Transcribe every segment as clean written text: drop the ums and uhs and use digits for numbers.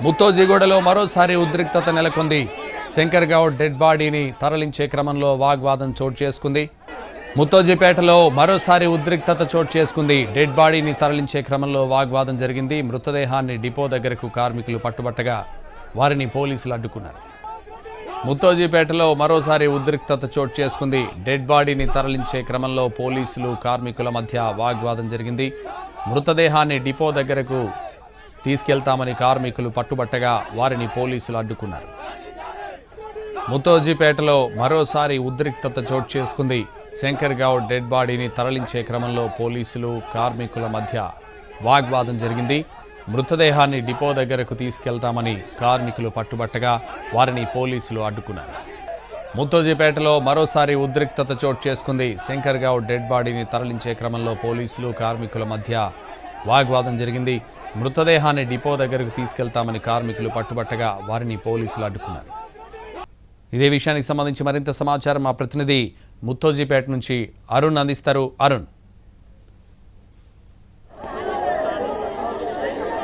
ముత్తోజిగూడలో మరోసారి ఉద్రిక్తత నెలకొంది. శంకర్ గౌడ్ డెడ్ బాడీని తరలించే క్రమంలో వాగ్వాదం చోటు చేసుకుంది. ముత్తోజిపేటలో మరోసారి ఉద్రిక్తత చోటు చేసుకుంది. డెడ్ బాడీని తరలించే క్రమంలో వాగ్వాదం జరిగింది. మృతదేహాన్ని డిపో దగ్గరకు కార్మికులు పట్టుబట్టగా వారిని పోలీసులు అడ్డుకున్నారు. ముత్తోజిపేటలో మరోసారి ఉద్రిక్తత చోటు చేసుకుంది. డెడ్ బాడీని తరలించే క్రమంలో పోలీసులు కార్మికుల మధ్య వాగ్వాదం జరిగింది. మృతదేహాన్ని డిపో దగ్గరకు తీసుకెళ్తామని కార్మికులు పట్టుబట్టగా వారిని పోలీసులు అడ్డుకున్నారు. ముత్తోజిపేటలో మరోసారి ఉద్రిక్తత చోటు చేసుకుంది. శంకర్ గౌడ్ డెడ్ బాడీని తరలించే క్రమంలో పోలీసులు కార్మికుల మధ్య వాగ్వాదం జరిగింది. మృతదేహాన్ని డిపో దగ్గరకు తీసుకెళ్తామని కార్మికులు పట్టుబట్టగా వారిని పోలీసులు అడ్డుకున్నారు. ముత్తోజిపేటలో మరోసారి ఉద్రిక్తత చోటు చేసుకుంది. శంకర్ గౌడ్ డెడ్ బాడీని తరలించే క్రమంలో పోలీసులు కార్మికుల మధ్య వాగ్వాదం జరిగింది. మృతదేహాన్ని డిపో దగ్గరకు తీసుకెళ్తామని కార్మికులు పట్టుబట్టగా వారిని పోలీసులు అడ్డుకున్నారు. ఇదే విషయానికి సంబంధించి మరింత సమాచారం మా ప్రతినిధి ముత్తోజిపేట నుంచి అరుణ్ అందిస్తారు. అరుణ్.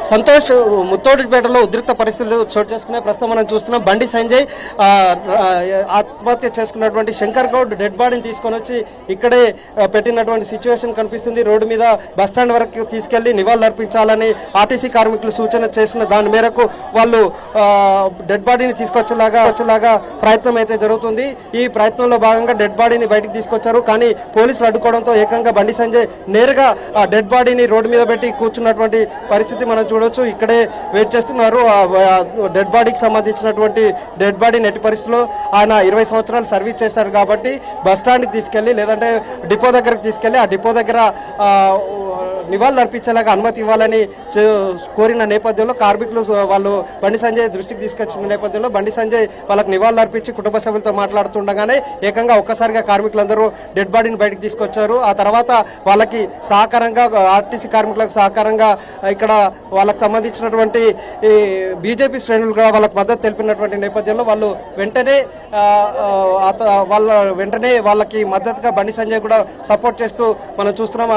సంతోష్, ముత్తోజిపేటలో ఉద్రిక్త పరిస్థితులు చోటు చేసుకునే ప్రస్తుతం మనం చూస్తున్నాం. బండి సంజయ్ ఆత్మహత్య చేసుకున్నటువంటి శంకర్ గౌడ్ డెడ్ బాడీని తీసుకొని వచ్చి ఇక్కడే పెట్టినటువంటి సిచ్యువేషన్ కనిపిస్తుంది. రోడ్డు మీద బస్టాండ్ వరకు తీసుకెళ్లి నివాళులు అర్పించాలని ఆర్టీసీ కార్మికులు సూచన చేసిన దాని మేరకు వాళ్ళు డెడ్ బాడీని తీసుకొచ్చేలాగా ప్రయత్నం అయితే జరుగుతుంది. ఈ ప్రయత్నంలో భాగంగా డెడ్ బాడీని బయటకు తీసుకొచ్చారు. కానీ పోలీసులు అడ్డుకోవడంతో ఏకంగా బండి సంజయ్ నేరుగా డెడ్ బాడీని రోడ్డు మీద పెట్టి కూర్చున్నటువంటి పరిస్థితి మనం చూడొచ్చు. ఇక్కడే వెయిట్ చేస్తున్నారు. డెడ్ బాడీకి సంబంధించినటువంటి డెడ్ బాడీ నెట్టి పరిస్థితిలో ఆయన 20 సంవత్సరాలు సర్వీస్ చేశారు కాబట్టి బస్ స్టాండ్కి తీసుకెళ్లి లేదంటే డిపో దగ్గరకు తీసుకెళ్లి ఆ డిపో దగ్గర నివాళులు అర్పించేలాగా అనుమతి ఇవ్వాలని కోరిన నేపథ్యంలో కార్మికులు వాళ్ళు బండి సంజయ్ దృష్టికి తీసుకొచ్చిన నేపథ్యంలో బండి సంజయ్ వాళ్ళకి నివాళులు అర్పించి కుటుంబ సభ్యులతో మాట్లాడుతుండగానే ఏకంగా ఒక్కసారిగా కార్మికులందరూ డెడ్ బాడీని బయటకు తీసుకొచ్చారు. ఆ తర్వాత వాళ్ళకి సహకారంగా ఆర్టీసీ కార్మికులకు సహకారంగా ఇక్కడ వాళ్ళకి సంబంధించినటువంటి బీజేపీ శ్రేణులు కూడా వాళ్ళకి మద్దతు తెలిపినటువంటి నేపథ్యంలో వాళ్ళు వెంటనే వాళ్ళకి మద్దతుగా బండి సంజయ్ కూడా సపోర్ట్ చేస్తూ మనం చూస్తున్నాం.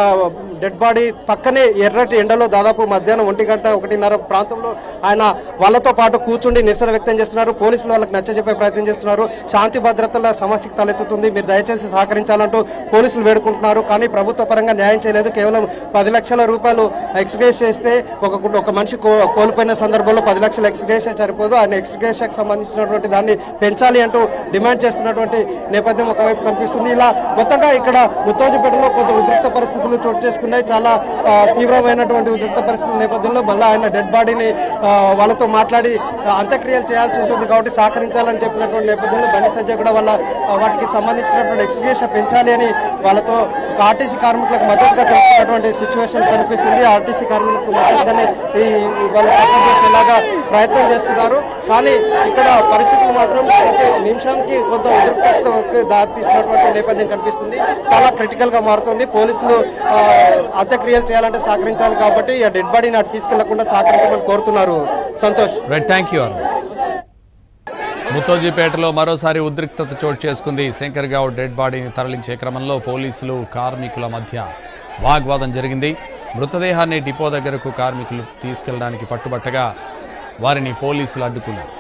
డెడ్ బాడీ పక్కనే ఎర్రటి ఎండలో దాదాపు మధ్యాహ్నం 1:00-1:30 ప్రాంతంలో ఆయన వాళ్ళతో పాటు కూర్చుండి నిరసన వ్యక్తం చేస్తున్నారు. పోలీసులు వాళ్ళకి నచ్చజెప్పే ప్రయత్నం చేస్తున్నారు. శాంతి భద్రతల సమస్యకు తలెత్తుతుంది, మీరు దయచేసి సహకరించాలంటూ పోలీసులు వేడుకుంటున్నారు. కానీ ప్రభుత్వ పరంగా న్యాయం చేయలేదు. కేవలం 10 లక్షల రూపాయలు ఎక్స్గ్రేస్ చేస్తే ఒక మనిషి కోల్పోయిన సందర్భంలో 10 లక్షల ఎక్స్గ్రేషియా సరిపోదు. ఆయన ఎక్స్గ్రేషియాకి సంబంధించినటువంటి దాన్ని పెంచాలి అంటూ డిమాండ్ చేస్తున్నటువంటి నేపథ్యం ఒకవైపు కనిపిస్తుంది. ఇలా మొత్తంగా ఇక్కడ ముత్తోజిపేటలో కొంత ఉద్రిక్త పరిస్థితులు చోటు చేసుకున్నాయి. చాలా తీవ్రమైనటువంటి ఉద్రిక్త పరిస్థితుల నేపథ్యంలో మళ్ళీ ఆయన డెడ్ బాడీని వాళ్ళతో మాట్లాడి అంత్యక్రియలు చేయాల్సి ఉంటుంది కాబట్టి సహకరించాలని చెప్పినటువంటి నేపథ్యంలో బండి సంజయ్ కూడా వాటికి సంబంధించినటువంటి ఎక్స్గ్రేషియా పెంచాలి అని వాళ్ళతో ఆర్టీసీ కార్మికులకు మద్దతుగా తెలుపుతున్నటువంటి సిచ్యువేషన్ కనిపిస్తుంది. ఆర్టీసీ కార్మికులకు మద్దతుగానే వాళ్ళు చేసేలాగా ప్రయత్నం చేస్తున్నారు. కానీ ఇక్కడ పరిస్థితులు మాత్రం నిమిషానికి కొంత ఉద్రిక్తతకు దారితీస్తున్నటువంటి నేపథ్యం కనిపిస్తుంది. చాలా క్రిటికల్ గా మారుతుంది. పోలీసులు అంత్యక్రియలు చేయాలంటే సహకరించాలి కాబట్టి ఆ డెడ్ బాడీని అటు తీసుకెళ్లకుండా సహకరించమని కోరుతున్నారు. సంతోష్. Thank you. ముత్తోజిపేటలో మరోసారి ఉద్రిక్తత చోటు చేసుకుంది. శంకర్ గౌడ్ డెడ్ బాడీని తరలించే క్రమంలో పోలీసులు కార్మికుల మధ్య వాగ్వాదం జరిగింది. మృతదేహాన్ని డిపో దగ్గరకు కార్మికులు తీసుకెళ్లడానికి పట్టుబట్టగా వారిని పోలీసులు అడ్డుకున్నారు.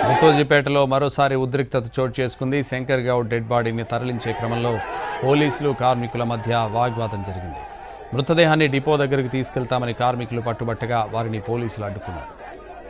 ముత్తోజిపేటలో మరోసారి ఉద్రిక్తత చోటు చేసుకుంది. శంకర్ గౌడ్ డెడ్ బాడీని తరలించే క్రమంలో పోలీసులు కార్మికుల మధ్య వాగ్వాదం జరిగింది. మృతదేహాన్ని డిపో దగ్గరకు తీసుకెళ్తామని కార్మికులు పట్టుబట్టగా వారిని పోలీసులు అడ్డుకున్నారు.